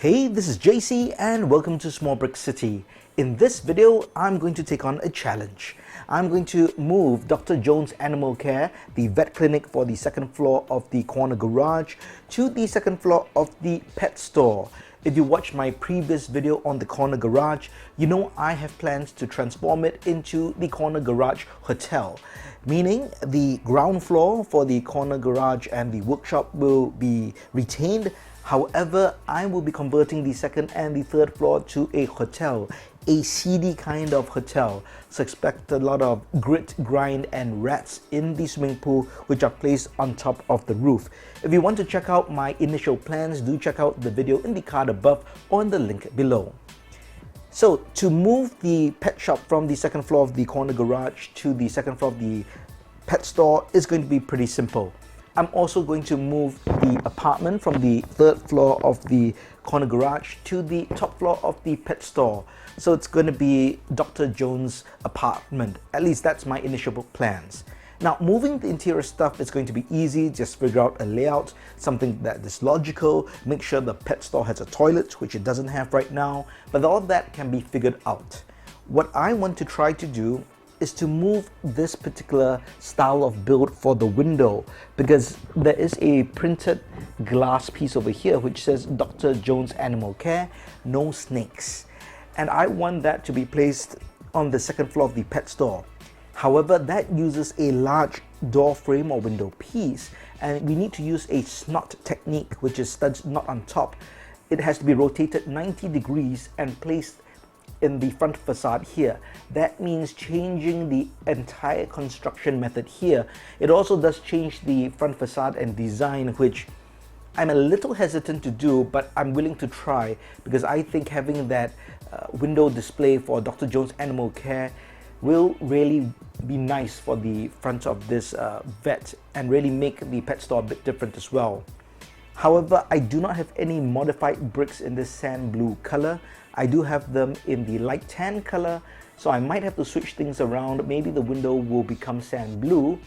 Hey, this is JC and welcome to Small Brick City. In this video, I'm going to take on a challenge. I'm going to move Dr. Jones Animal Care, the vet clinic for the second floor of the corner garage, to the second floor of the pet store. If you watched my previous video on the corner garage, you know I have plans to transform it into the corner garage hotel. Meaning the ground floor for the corner garage and the workshop will be retained. However, I will be converting the second and the third floor to a hotel, a seedy kind of hotel. So expect a lot of grit, grind and rats in the swimming pool, which are placed on top of the roof. If you want to check out my initial plans, do check out the video in the card above or in the link below. So to move the pet shop from the second floor of the corner garage to the second floor of the pet store is going to be pretty simple. I'm also going to move the apartment from the third floor of the corner garage to the top floor of the pet store. So it's going to be Dr. Jones' apartment. At least that's my initial plans. Now, moving the interior stuff is going to be easy. Just figure out a layout, something that is logical. Make sure the pet store has a toilet, which it doesn't have right now. But all of that can be figured out. What I want to try to do is to move this particular style of build for the window, because there is a printed glass piece over here which says Dr. Jones Animal Care, no snakes. And I want that to be placed on the second floor of the pet store. However, that uses a large door frame or window piece, and we need to use a SNOT technique, which is studs not on top. It has to be rotated 90 degrees and placed in the front facade here. That means changing the entire construction method here. It also does change the front facade and design, which I'm a little hesitant to do, but I'm willing to try because I think having that window display for Dr. Jones Animal Care will really be nice for the front of this vet and really make the pet store a bit different as well. However, I do not have any modified bricks in this sand blue color. I do have them in the light tan color, so I might have to switch things around. Maybe the window will become sand blue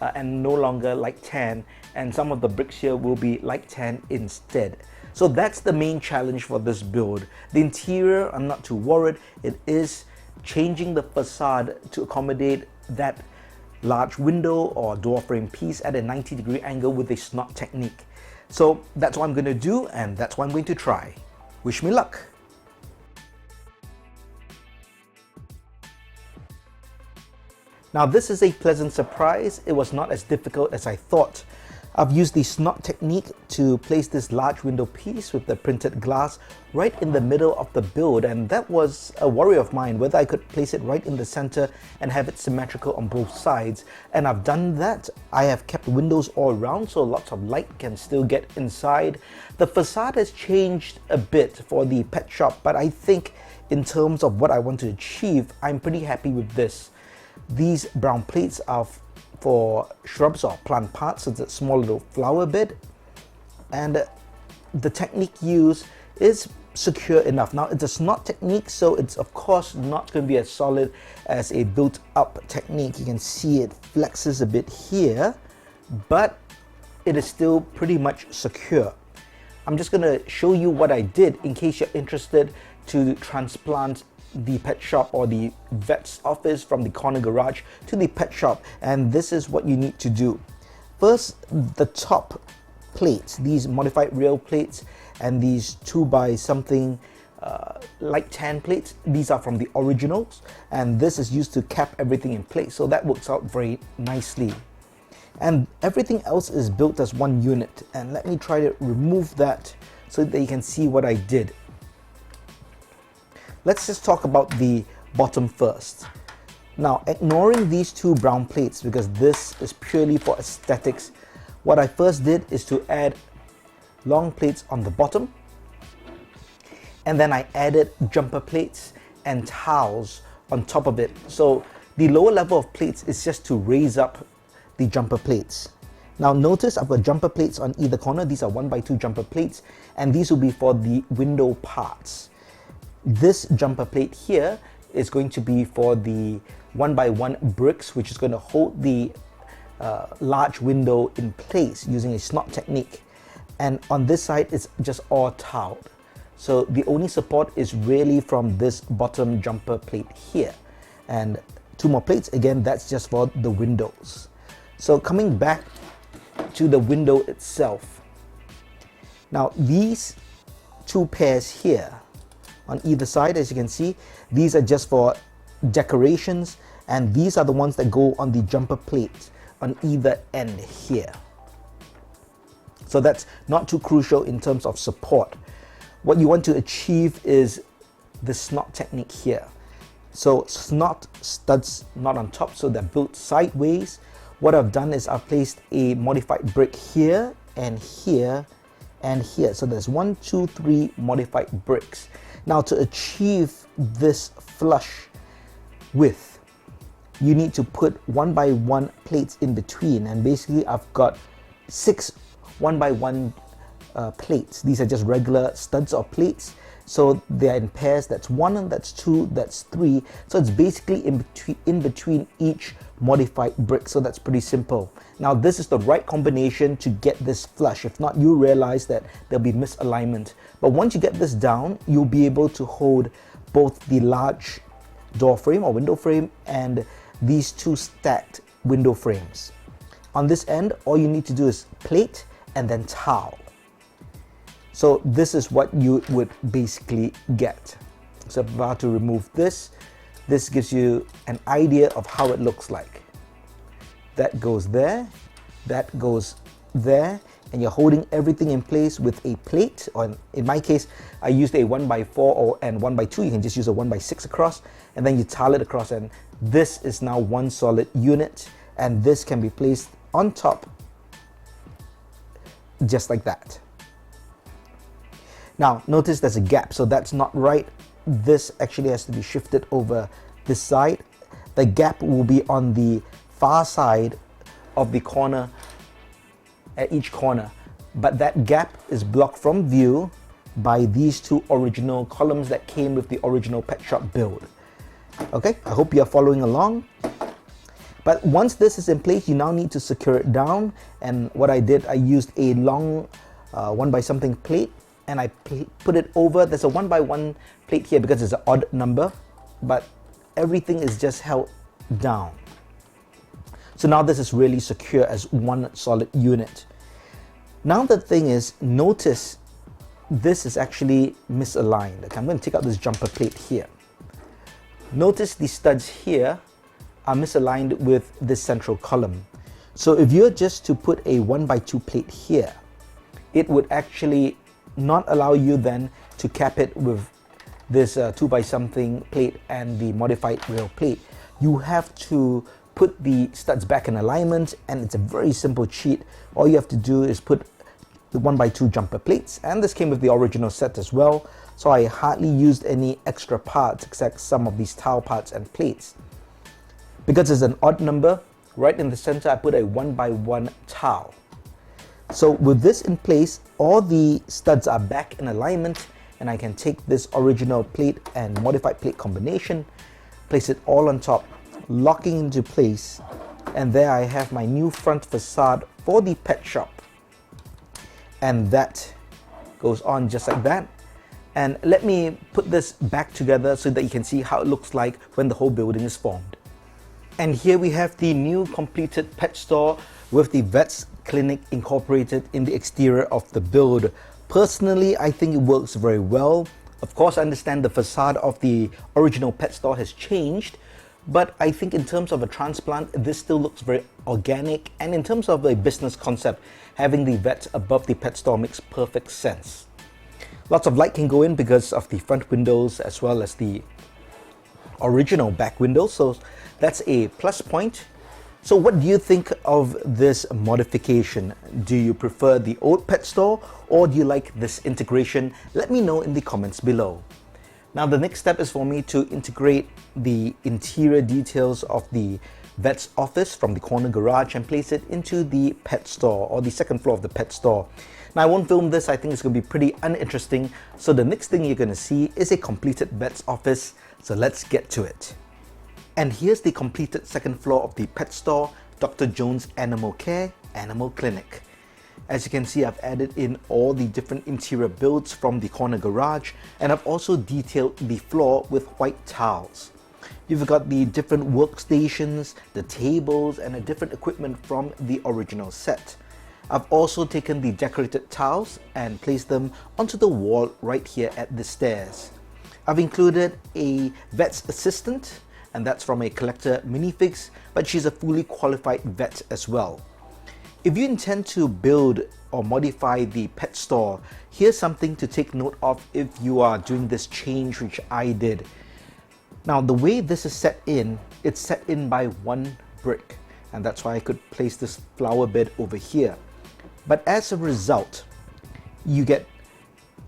and no longer light tan, and some of the bricks here will be light tan instead. So that's the main challenge for this build. The interior, I'm not too worried. It is changing the facade to accommodate that large window or door frame piece at a 90-degree angle with a SNOT technique. So that's what I'm going to do, and that's what I'm going to try. Wish me luck. Now this is a pleasant surprise. It was not as difficult as I thought. I've used the SNOT technique to place this large window piece with the printed glass right in the middle of the build, and that was a worry of mine, whether I could place it right in the center and have it symmetrical on both sides. And I've done that. I have kept windows all around so lots of light can still get inside. The facade has changed a bit for the pet shop, but I think in terms of what I want to achieve, I'm pretty happy with this. These brown plates are for shrubs or plant parts, so it's a small little flower bed, and the technique used is secure enough. Now it's a SNOT technique, so it's of course not going to be as solid as a built-up technique. You can see it flexes a bit here, but it is still pretty much secure. I'm just going to show you what I did in case you're interested to transplant the pet shop or the vet's office from the corner garage to the pet shop, and this is what you need to do. First, the top plates, these modified rail plates and these 2x something light tan plates, these are from the originals, and this is used to cap everything in place, so that works out very nicely. And everything else is built as one unit, and let me try to remove that so that you can see what I did. Let's just talk about the bottom first. Now, ignoring these two brown plates because this is purely for aesthetics, what I first did is to add long plates on the bottom, and then I added jumper plates and towels on top of it. So the lower level of plates is just to raise up the jumper plates. Now notice I've got jumper plates on either corner. These are 1x2 jumper plates, and these will be for the window parts. This jumper plate here is going to be for the 1x1 bricks, which is going to hold the large window in place using a SNOT technique. And on this side, it's just all tiled. So the only support is really from this bottom jumper plate here. And 2 more plates, again, that's just for the windows. So coming back to the window itself. Now these 2 pairs here on either side, as you can see, these are just for decorations, and these are the ones that go on the jumper plate on either end here. So that's not too crucial in terms of support. What you want to achieve is the SNOT technique here. So SNOT studs not on top, so they're built sideways. What I've done is I've placed a modified brick here and here and here. So there's 1, 2, 3 modified bricks. Now to achieve this flush width, you need to put 1 by 1 plates in between, and basically I've got 6 1 by 1 plates. These are just regular studs or plates, so they're in pairs. That's 1, that's 2, that's 3. So it's basically in between each modified brick. So that's pretty simple. Now this is the right combination to get this flush. If not, you realize that there'll be misalignment. But once you get this down, you'll be able to hold both the large door frame or window frame and these 2 stacked window frames. On this end, all you need to do is plate and then tile. So this is what you would basically get. So if I were to remove this, this gives you an idea of how it looks like. That goes there, that goes there, and you're holding everything in place with a plate, or in my case, I used a 1 by 4 and 1 by 2. You can just use a 1 by 6 across, and then you tile it across, and this is now one solid unit, and this can be placed on top just like that. Now notice there's a gap, so that's not right. This actually has to be shifted over this side. The gap will be on the far side of the corner, at each corner, but that gap is blocked from view by these 2 original columns that came with the original pet shop build. Okay, I hope you're following along. But once this is in place, you now need to secure it down, and what I did, I used a long 1 by something plate, and I put it over. There's a 1 by 1 plate here because it's an odd number, but everything is just held down. So now this is really secure as one solid unit. Now the thing is, notice this is actually misaligned. Okay, I'm going to take out this jumper plate here. Notice the studs here are misaligned with this central column. So if you're just to put a 1 by 2 plate here, it would actually not allow you then to cap it with this 2 by something plate and the modified rail plate. You have to put the studs back in alignment, and it's a very simple cheat. All you have to do is put the 1 by 2 jumper plates, and this came with the original set as well, so I hardly used any extra parts except some of these tile parts and plates. Because it's an odd number, right in the center I put a 1 by 1 tile. So with this in place, all the studs are back in alignment, and I can take this original plate and modified plate combination, place it all on top, locking into place, and there I have my new front facade for the pet shop. And that goes on just like that. And let me put this back together so that you can see how it looks like when the whole building is formed. And here we have the new completed pet store with the vet's clinic incorporated in the exterior of the build. Personally, I think it works very well. Of course, I understand the facade of the original pet store has changed, but I think in terms of a transplant, this still looks very organic, and in terms of a business concept, having the vet above the pet store makes perfect sense. Lots of light can go in because of the front windows as well as the original back windows, so that's a plus point. So what do you think of this modification? Do you prefer the old pet store, or do you like this integration? Let me know in the comments below. Now the next step is for me to integrate the interior details of the vet's office from the corner garage and place it into the pet store, or the second floor of the pet store. Now I won't film this, I think it's going to be pretty uninteresting, so the next thing you're going to see is a completed vet's office, so let's get to it. And here's the completed second floor of the pet store, Dr. Jones Animal Care, Animal Clinic. As you can see, I've added in all the different interior builds from the corner garage, and I've also detailed the floor with white tiles. You've got the different workstations, the tables, and the different equipment from the original set. I've also taken the decorated tiles and placed them onto the wall right here at the stairs. I've included a vet's assistant, and that's from a collector minifix, but she's a fully qualified vet as well. If you intend to build or modify the pet store, here's something to take note of if you are doing this change, which I did. Now, the way this is set in, it's set in by one brick, and that's why I could place this flower bed over here. But as a result, you get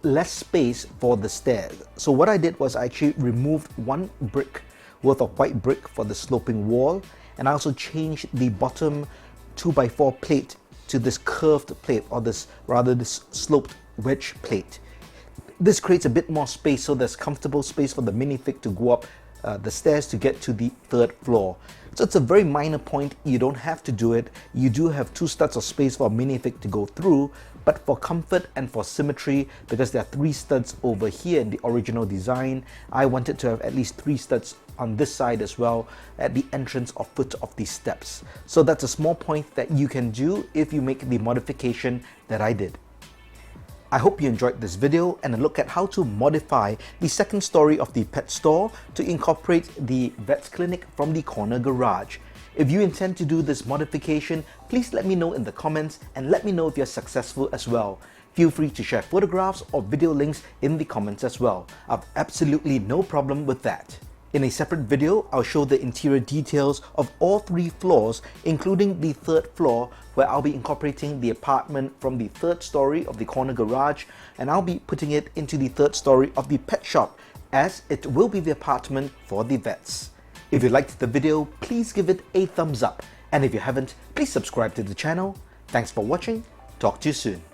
less space for the stairs. So what I did was I actually removed one brick worth of white brick for the sloping wall, and I also changed the bottom 2x4 plate to this curved plate, or this sloped wedge plate. This creates a bit more space, so there's comfortable space for the minifig to go up the stairs to get to the 3rd floor. So it's a very minor point, you don't have to do it. You do have 2 studs of space for a minifig to go through, but for comfort and for symmetry, because there are 3 studs over here in the original design, I wanted to have at least 3 studs on this side as well at the entrance or foot of the steps. So that's a small point that you can do if you make the modification that I did. I hope you enjoyed this video and a look at how to modify the 2nd story of the pet store to incorporate the vet's clinic from the corner garage. If you intend to do this modification, please let me know in the comments and let me know if you're successful as well. Feel free to share photographs or video links in the comments as well. I've absolutely no problem with that. In a separate video, I'll show the interior details of all 3 floors, including the 3rd floor, where I'll be incorporating the apartment from the 3rd story of the corner garage, and I'll be putting it into the 3rd story of the pet shop, as it will be the apartment for the vets. If you liked the video, please give it a thumbs up, and if you haven't, please subscribe to the channel. Thanks for watching. Talk to you soon.